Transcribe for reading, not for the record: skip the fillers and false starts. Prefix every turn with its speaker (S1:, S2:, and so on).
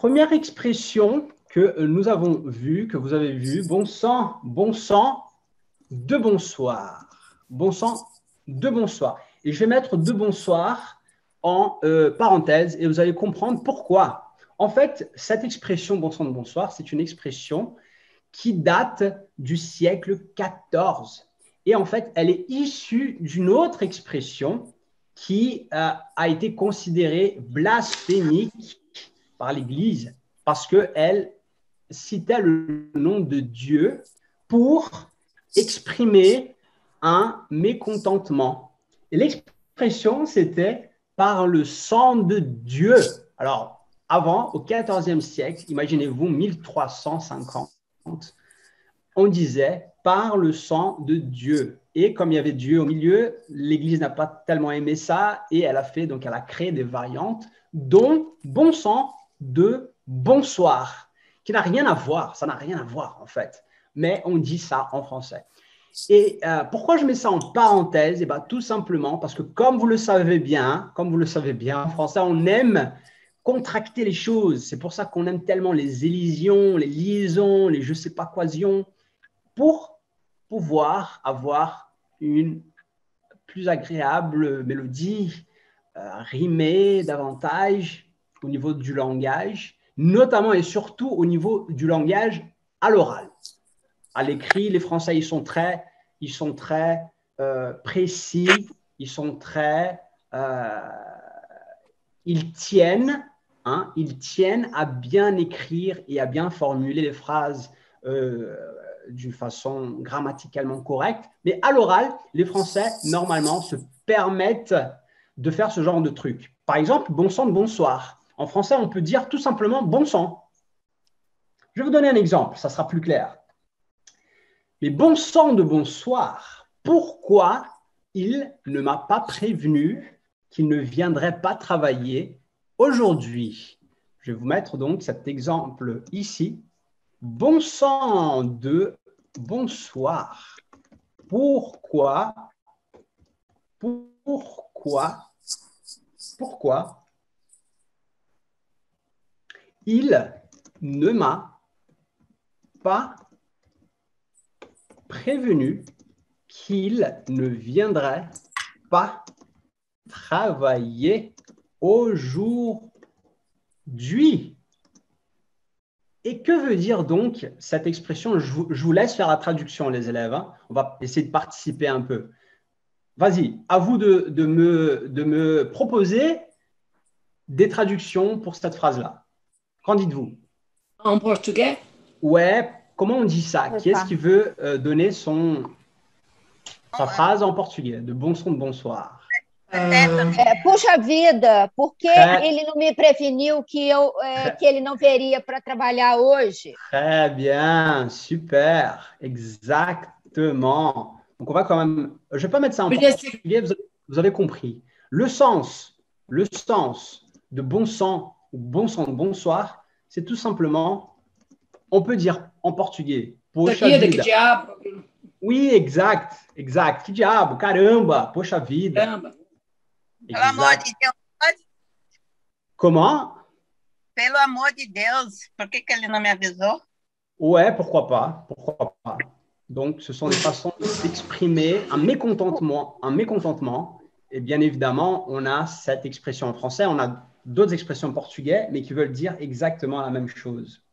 S1: Première expression que nous avons vue, que vous avez vue, bon sang de bonsoir. Bon sang de bonsoir. Et je vais mettre de bonsoir en parenthèse et vous allez comprendre pourquoi. En fait, cette expression bon sang de bonsoir, c'est une expression qui date du siècle XIV. Et en fait, elle est issue d'une autre expression qui a été considérée blasphémique par l'Église parce qu'elle citait le nom de Dieu pour exprimer un mécontentement. Et l'expression, c'était par le sang de Dieu. Alors, avant, au XIVe siècle, imaginez-vous, 1350, on disait par le sang de Dieu. Et comme il y avait Dieu au milieu, l'Église n'a pas tellement aimé ça et elle a créé des variantes, dont bon sang de bonsoir, qui n'a rien à voir, ça n'a rien à voir en fait, mais on dit ça en français. Et pourquoi je mets ça en parenthèse? Tout simplement parce que comme vous le savez bien, en français, on aime contracter les choses. C'est pour ça qu'on aime tellement les élisions, les liaisons, les je sais pas quoisions, pour pouvoir avoir une plus agréable mélodie, rimer davantage au niveau du langage, notamment et surtout au niveau du langage à l'oral. À l'écrit, les Français, ils sont très précis, ils tiennent à bien écrire et à bien formuler les phrases d'une façon grammaticalement correcte. Mais à l'oral, les Français, normalement, se permettent de faire ce genre de truc. Par exemple, bon sang de bonsoir. En français, on peut dire tout simplement bon sang. Je vais vous donner un exemple, ça sera plus clair. Mais bon sang de bonsoir, pourquoi il ne m'a pas prévenu qu'il ne viendrait pas travailler aujourd'hui? Je vais vous mettre donc cet exemple ici. Bon sang de bonsoir. Pourquoi il ne m'a pas prévenu qu'il ne viendrait pas travailler aujourd'hui? Et que veut dire donc cette expression? Je vous laisse faire la traduction, les élèves. On va essayer de participer un peu. Vas-y, à vous de me proposer des traductions pour cette phrase-là. Qu'en dites-vous?
S2: En portugais?
S1: Ouais, comment on dit ça? Qui est-ce
S3: Opa.
S1: qui veut donner sa phrase en portugais? De bon son de bonsoir.
S3: Puxa vida, por que
S1: Très,
S3: ele não me preveniu
S1: très,
S3: que ele não viria para trabalhar hoje?
S1: très bien, super, exactement. Donc on va quand même, je ne vais pas mettre ça en portugais, vous avez compris. Le sens de bon sang ou bon sang de bonsoir, c'est tout simplement, on peut dire en portugais, poxa
S2: Sabia de que
S1: vida.
S2: diabo?
S1: Oui, exact, exact. Que diabo, caramba, poxa vida.
S2: Caramba.
S4: Pelo amor de Deus,
S1: Comment?
S4: pelo amor de Deus, por que ele não me avisou?
S1: Ouais, pourquoi pas, pourquoi pas. Donc, ce sont des façons d'exprimer un mécontentement. Et bien évidemment, on a cette expression en français, on a d'autres expressions en portugais, mais qui veulent dire exactement la même chose.